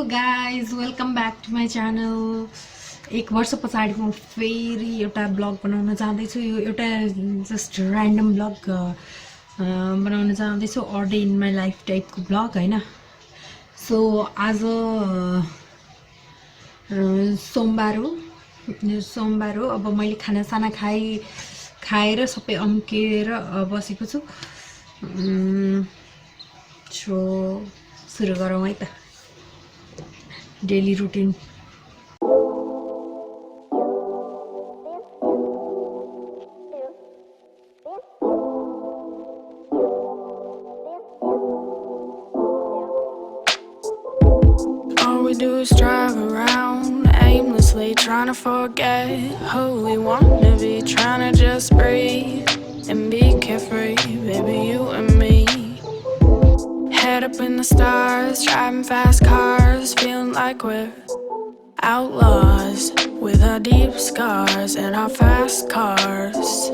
guys, welcome back to my channel. एक वर्ष पछाडि म फेरि एउटा ब्लग बनाउन जाँदैछु। यो एउटा जस्ट र्यान्डम ब्लग बनाउन जाँदैछु, a day in my life टाइपको ब्लग हैन। सो आज सोमबार हो। अब मैले खानासाना खाएर सबै अम्केर बसेको छु। सो सुरु गरौँ है त daily routine. All we do is drive around aimlessly, trying to forget who we want to be, trying to just breathe and be carefree, baby, you and me. Head up in the stars, driving fast cars, feeling like we're outlaws with our deep scars and our fast cars.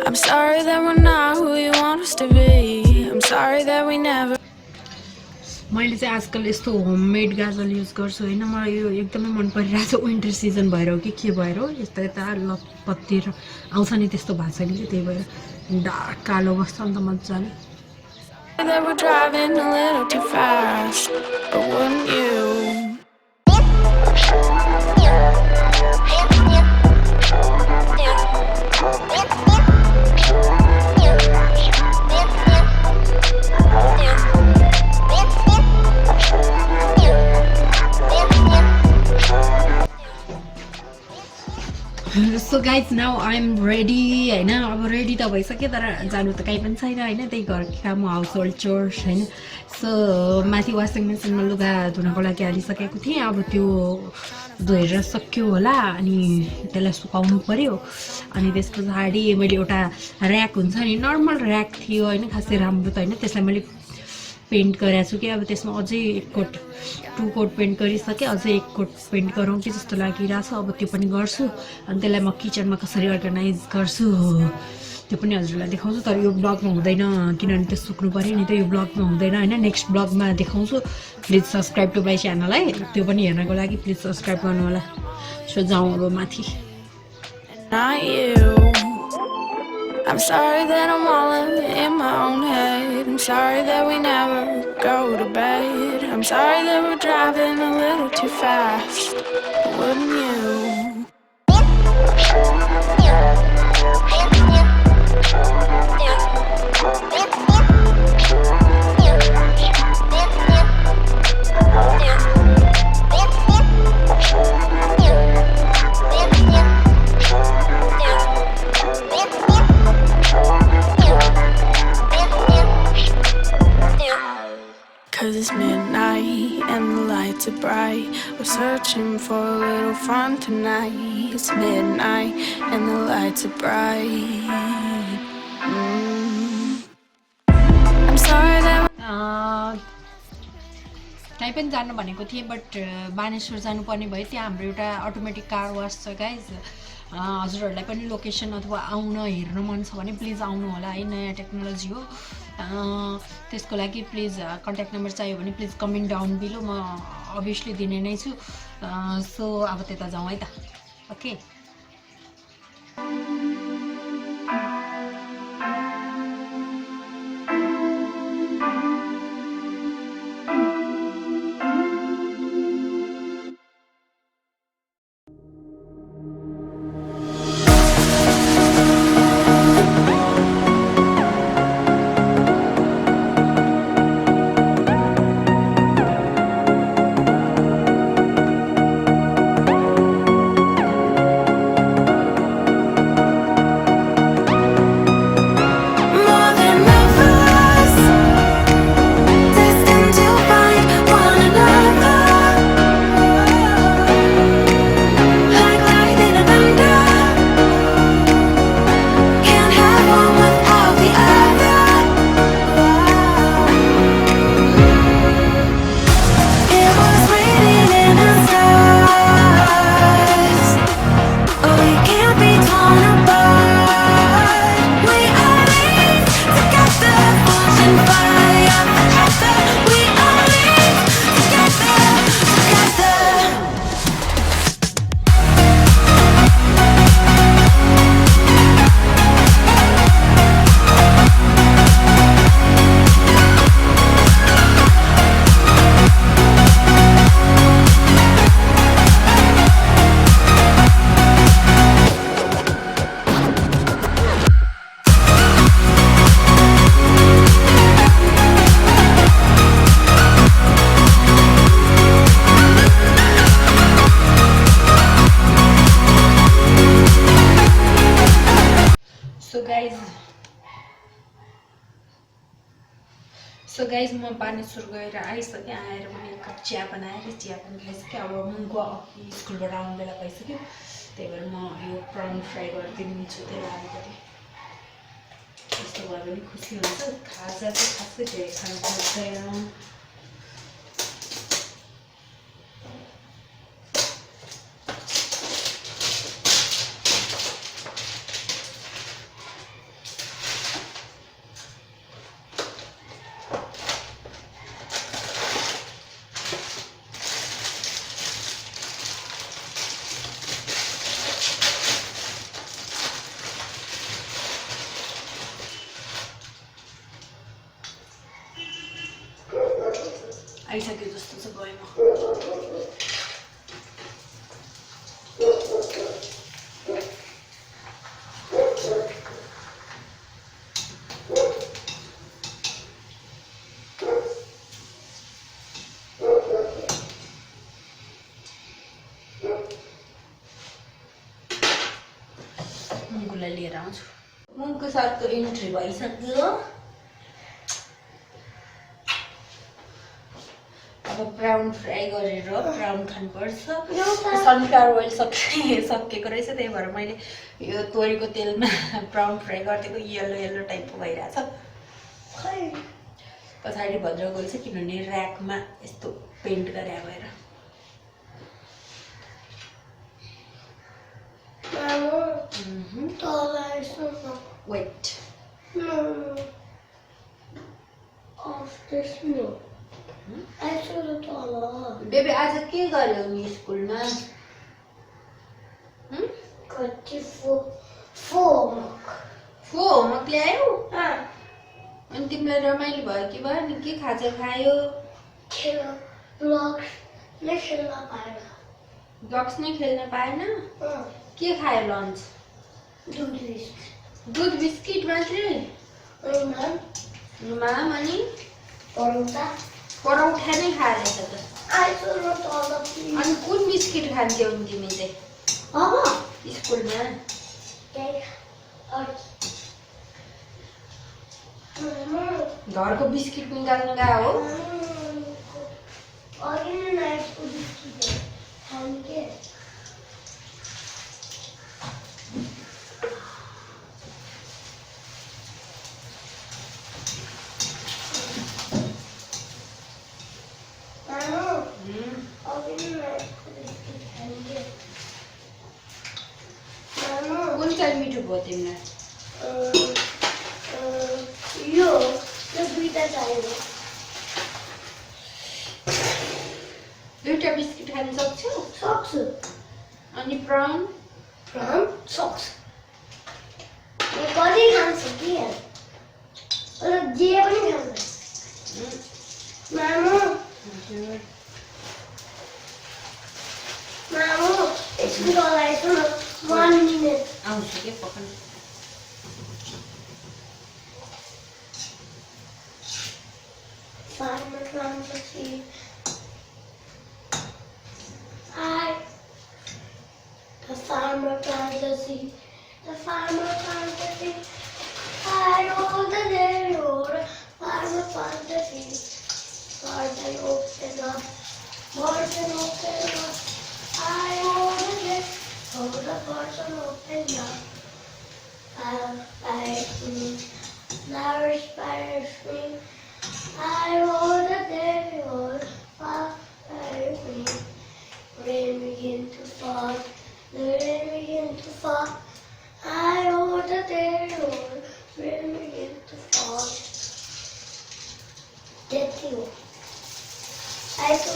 I'm sorry that we're not who you want us to be. I'm sorry that we never. मैले चाहिँ आजकल यस्तो homemade गाजल use गर्छु हैन। मलाई यो एकदमै मन परिरहेछ। विन्टर सिजन भएर हो कि के भएर हो, यता यता लपत्तिर आउँछ नि, त्यस्तो भएको छैन कि, त्यही भएर डार्क कालो बस्छ नि त मजाले। That we're driving a little too fast, but wouldn't you? So guys now I am ready हैन। अब रेडी त भइसक्यो, तर जानु त कहीँ पनि छैन हैन। त्यही घरको काम, हाउस होल्ड चोर्स हैन। सो माथि वासिङ मेसिनमा लुगा धुनको लागि हालिसकेको थिएँ। अब त्यो धोएर सक्यो होला, अनि त्यसलाई सुकाउनु पर्यो। अनि त्यस पछाडि मैले एउटा ऱ्याक हुन्छ नि, नर्मल ऱ्याक थियो हैन, खासै राम्रो त हैन, त्यसलाई मैले पेन्ट गरेको छु कि। अब त्यसमा अझै टु कोट पेन्ट गरिसकेँ, अझै एक कोट पेन्ट गरौँ कि जस्तो लागिरहेछ। अब त्यो पनि गर्छु, अनि त्यसलाई म किचनमा कसरी अर्गनाइज गर्छु त्यो पनि हजुरलाई देखाउँछु। तर यो ब्लगमा हुँदैन, किनभने त्यो सुक्नु पऱ्यो नि त। यो ब्लगमा हुँदैन हैन, नेक्स्ट ब्लगमा देखाउँछु। Please subscribe to my channel है, त्यो पनि हेर्नको लागि प्लिज सब्सक्राइब गर्नु होला। सो जाउँ अब माथि। Not you. I'm sorry that I'm all in my own head. I'm sorry that we never go to bed. I'm sorry that we're driving a little too fast, but wouldn't you? Cause it's midnight and the lights are bright. We're searching for a little fun tonight. It's midnight and the lights are bright. I'm sorry that कहीँ पनि जानु भनेको थिएँ, but Baneshwar जानुपर्ने भयो। त्यहाँ हाम्रो एउटा अटोमेटिक कार वास छ गाइज। हजुरहरूलाई पनि लोकेसन अथवा आउन हेर्नु मन छ भने प्लिज आउनु होला है। नयाँ टेक्नोलोजी हो, त्यसको लागि प्लिज कन्ट्याक्ट नम्बर चाहियो भने प्लिज कमेन्ट डाउन बिलो, म अभियसली दिने नै छु। सो अब त्यता जाउँ है त। ओके, सो गाइज म बानेश्वर गएर आइसकेँ। आएर पनि एक कप चिया बनाएर चिया पनि खाइसकेँ। अब मुनको स्कुलबाट आउने बेला भइसक्यो, त्यही भएर म यो प्राउन फ्राई गरिदिन्छु त्यसलाई अलिकति। त्यस्तो भयो भने खुसी हुन्छ। खाजा चाहिँ खासै धेरै खानु पर्दैन। आइसक्यो जस्तो छ गएमा। मुङ्गुलाई लिएर आउँछु। मुङको साथको इन्ट्री भइसक्यो। अब प्राउन फ्राई गरेर प्राउन खानुपर्छ। सनफ्लावर ओइल सकिएको रहेछ, त्यही भएर मैले यो तोरीको तेलमा प्राउन फ्राई गरिदिएको। येलो येलो टाइपको भइरहेछ। पछाडि भद्र गएछ किनभने ऱ्याकमा यस्तो पेन्ट गरे भएर। वेट बेबी आज के गर्यो नि स्कुलमा? होमवर्क ल्यायो? अनि तिमीलाई रमाइलो भयो कि भयो नि? के खाजा खायो? ब्लक्स नै खेल्न पाएन? के खायो लन्च? दुध बिस्किट मात्रै? माम अनि परौठा नै खाएछ त। अनि कुन बिस्किट खान्थ्यौ नि तिमी चाहिँ स्कुलमा? घरको बिस्किट निकाल्नु गएको हो? कुन चाहिँ मिठो भयो तिमीलाई? यो दुईटा चाहियो। दुईटा बिस्किट खान सक्छौ? सक्छु। अनि प्राउन? प्राउन सक्छु। म कति खान्छु कि जे पनि खान्छु। मामु स्कुल आइसु न 1 मिनेट आउँछु के पकड। Farmer plants a seed. The farmer plants a seed. The farmer plants a seed. I know the day road. Farmer plants a seed. Garden open up. Garden open up. I know the day. Oh, the garden open up. Now inspires me. I know the day road. Rain begin to fall. The rain begin to fall. I know the day road. Rain begin to fall. That's you. I saw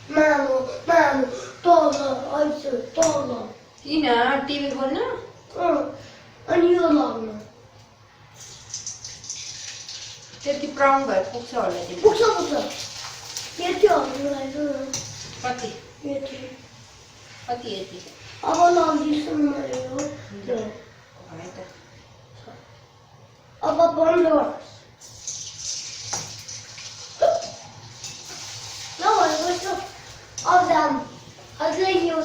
Mamu. Mamu, taller. I said taller. किन TV खोल्न? अनि यो लाग्नु त्यति brown भए पुग्छ होला तिमी? पुग्छ यति हाल्नु लाग्छ। कति? यति यति? अब लगिसम्म मर्यो त्यो है त। अब बन्द गर्नुहोस्। ल भनेको अब जाम अझै यो छ।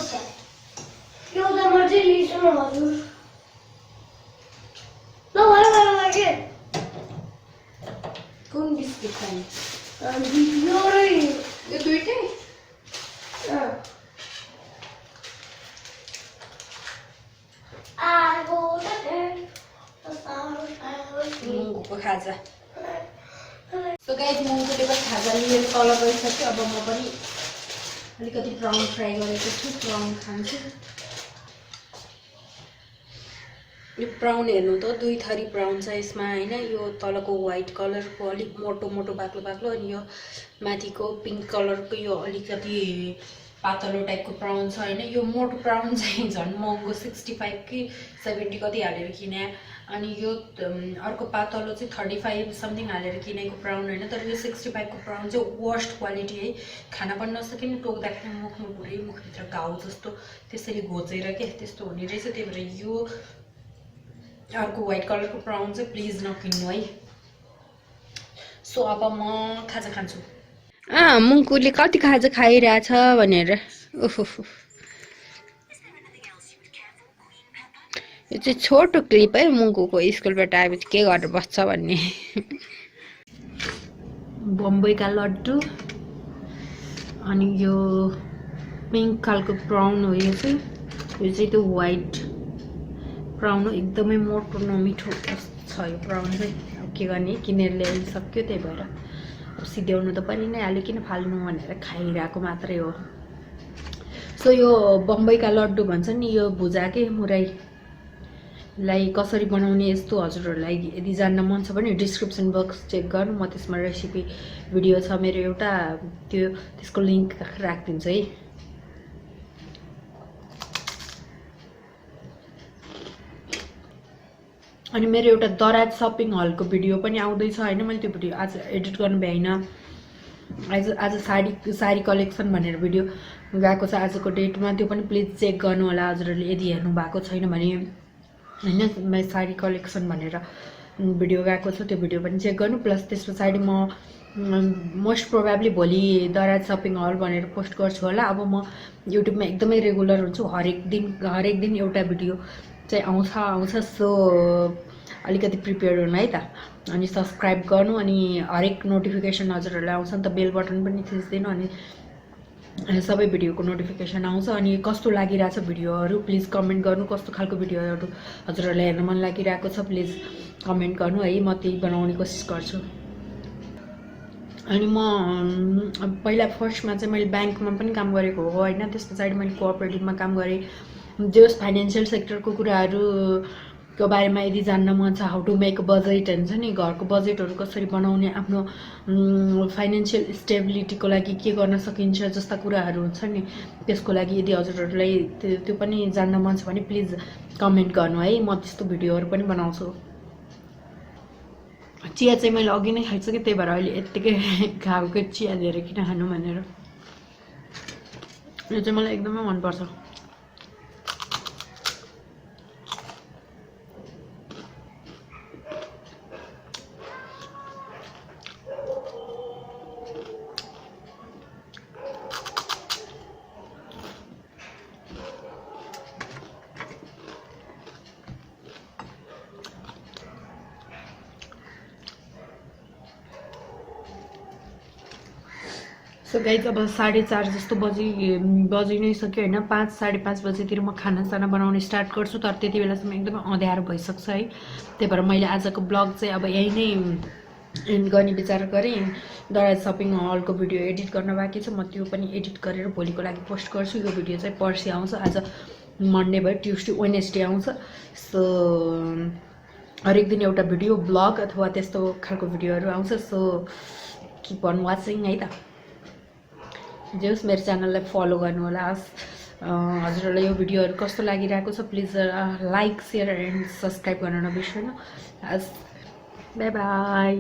यो त म चाहिँ लिसु न हजुर ल भयो लागे कुन बिस्किट खाने यो र यो दुईटै मुङको खाजा सो गाइस मुङकोले पनि खाजा लिएर तल गइसक्यो अब म पनि अलिकति प्राउन फ्राई गरेको छु प्राउन खान्छु यो प्राउन हेर्नु त दुई थरी प्राउन छ यसमा हैन यो तलको व्हाइट कलरको अलिक मोटो मोटो बाक्लो बाक्लो अनि यो माथिको पिङ्क कलरको यो अलिकति पातलो टाइपको प्राउन छ हैन यो मोटो प्राउन चाहिँ झन् महँगो 65 कि 70 कति हालेर किने अनि यो अर्को पातलो चाहिँ 35 समथिङ हालेर किनेको प्राउन हैन तर यो 65 को प्राउन चाहिँ वर्स्ट क्वालिटी है खाना पनि नसकिने टोक्दाखेरि मुखमा पुरै मुखभित्र घाउ जस्तो त्यसरी घोचेर के त्यस्तो हुने रहेछ त्यही भएर यो अर्को व्हाइट कलरको प्राउन चाहिँ प्लिज नकिन्नु है सो अब म खाजा खान्छु मुङकुले कति खाजा खाइरहेछ भनेर ओहो यो चाहिँ छोटो क्लिप है मुङकुको स्कुलबाट आएपछि के गरेर बस्छ भन्ने बम्बईका लड्डु अनि यो पिङ्क खालको प्राउन हो यो चाहिँ त्यो व्हाइट प्राउन हो एकदमै मोटो नमिठो छ यो प्राउन चाहिँ अब के गर्ने किनेर ल्याइसक्यो त्यही भएर अब सिध्याउनु त पनि नै हाल्यो किन फाल्नु भनेर खाइरहेको मात्रै हो सो यो बम्बईका लड्डु भन्छ नि यो भुजाकै मुराईलाई कसरी बनाउने यस्तो हजुरहरूलाई यदि जान्न मन छ भने डिस्क्रिप्सन बक्स चेक गर्नु म त्यसमा रेसिपी भिडियो छ मेरो एउटा त्यसको लिङ्क राखिदिन्छु है अनि मेरो एउटा दराज सपिङ हलको भिडियो पनि आउँदैछ हैन मैले त्यो भिडियो आज एडिट गर्न भ्याइन आज साडी कलेक्सन भनेर भिडियो गएको छ आजको डेटमा त्यो पनि प्लिज चेक गर्नु होला हजुरहरूले यदि हेर्नु भएको छैन भने हैन साडी कलेक्सन भनेर भिडियो गएको छ त्यो भिडियो पनि चेक गर्नु प्लस त्यस पछाडि म मोस्ट प्रोबेबली भोलि दराज सपिङ हल भनेर पोस्ट गर्छु होला अब म युट्युबमा एकदमै रेगुलर हुन्छु हरेक दिन एउटा भिडियो चाहिँ आउँछ सो अलिकति प्रिपेयर हुनु है त अनि सब्स्क्राइब गर्नु अनि हरेक नोटिफिकेसन हजुरहरूलाई आउँछ नि त बेल बटन पनि थिच्दिनु अनि सबै भिडियोको नोटिफिकेसन आउँछ अनि कस्तो लागिरहेछ भिडियोहरू प्लिज कमेन्ट गर्नु कस्तो खालको भिडियोहरू हजुरहरूलाई हेर्न मन लागिरहेको छ प्लिज कमेन्ट गर्नु है म त्यही बनाउने कोसिस गर्छु अनि म पहिला फर्स्टमा चाहिँ मैले ब्याङ्कमा पनि काम गरेको हो हैन त्यस पछाडि मैले कोअपरेटिभमा काम गरेँ जस फाइनेन्शियल सेक्टरको कुराहरूको बारेमा यदि जान्न मन छ हाउ टु मेक बजेट हुन्छ नि घरको बजेटहरू कसरी बनाउने आफ्नो फाइनेन्शियल स्टेबिलिटीको लागि के गर्न सकिन्छ जस्ता कुराहरू हुन्छ नि त्यसको लागि यदि हजुरहरूलाई त्यो पनि जान्न मन छ भने प्लिज कमेन्ट गर्नु है म त्यस्तो भिडियोहरू पनि बनाउँछु चिया चाहिँ मैले अघि नै खाइसकेँ त्यही भएर अहिले यत्तिकै घाउको चिया लिएर किन खानु भनेर यो चाहिँ मलाई एकदमै मनपर्छ सो गाइज अब 4:30 जस्तो बजी नै सक्यो हैन 5 5:30 बजेतिर म खानासाना बनाउने स्टार्ट गर्छु तर त्यति बेलासम्म एकदमै अँध्यारो भइसक्छ है त्यही भएर मैले आजको ब्लग चाहिँ अब यही नै एन्ड गर्ने विचार गरेँ दराज सपिङ हलको भिडियो एडिट गर्न बाँकी छ म त्यो पनि एडिट गरेर भोलिको लागि पोस्ट गर्छु यो भिडियो चाहिँ पर्सि आउँछ आज मन्डे भयो ट्युसडे वेडनेसडे आउँछ सो हरेक दिन एउटा भिडियो ब्लग अथवा त्यस्तो खालको भिडियोहरू आउँछ सो किप अन वाचिङ है त जस मेरो च्यानललाई फलो गर्नु होला हजुरहरूलाई यो भिडियोहरू कस्तो लागिरहेको छ please like share and subscribe गर्न नबिर्सनु बाई बाई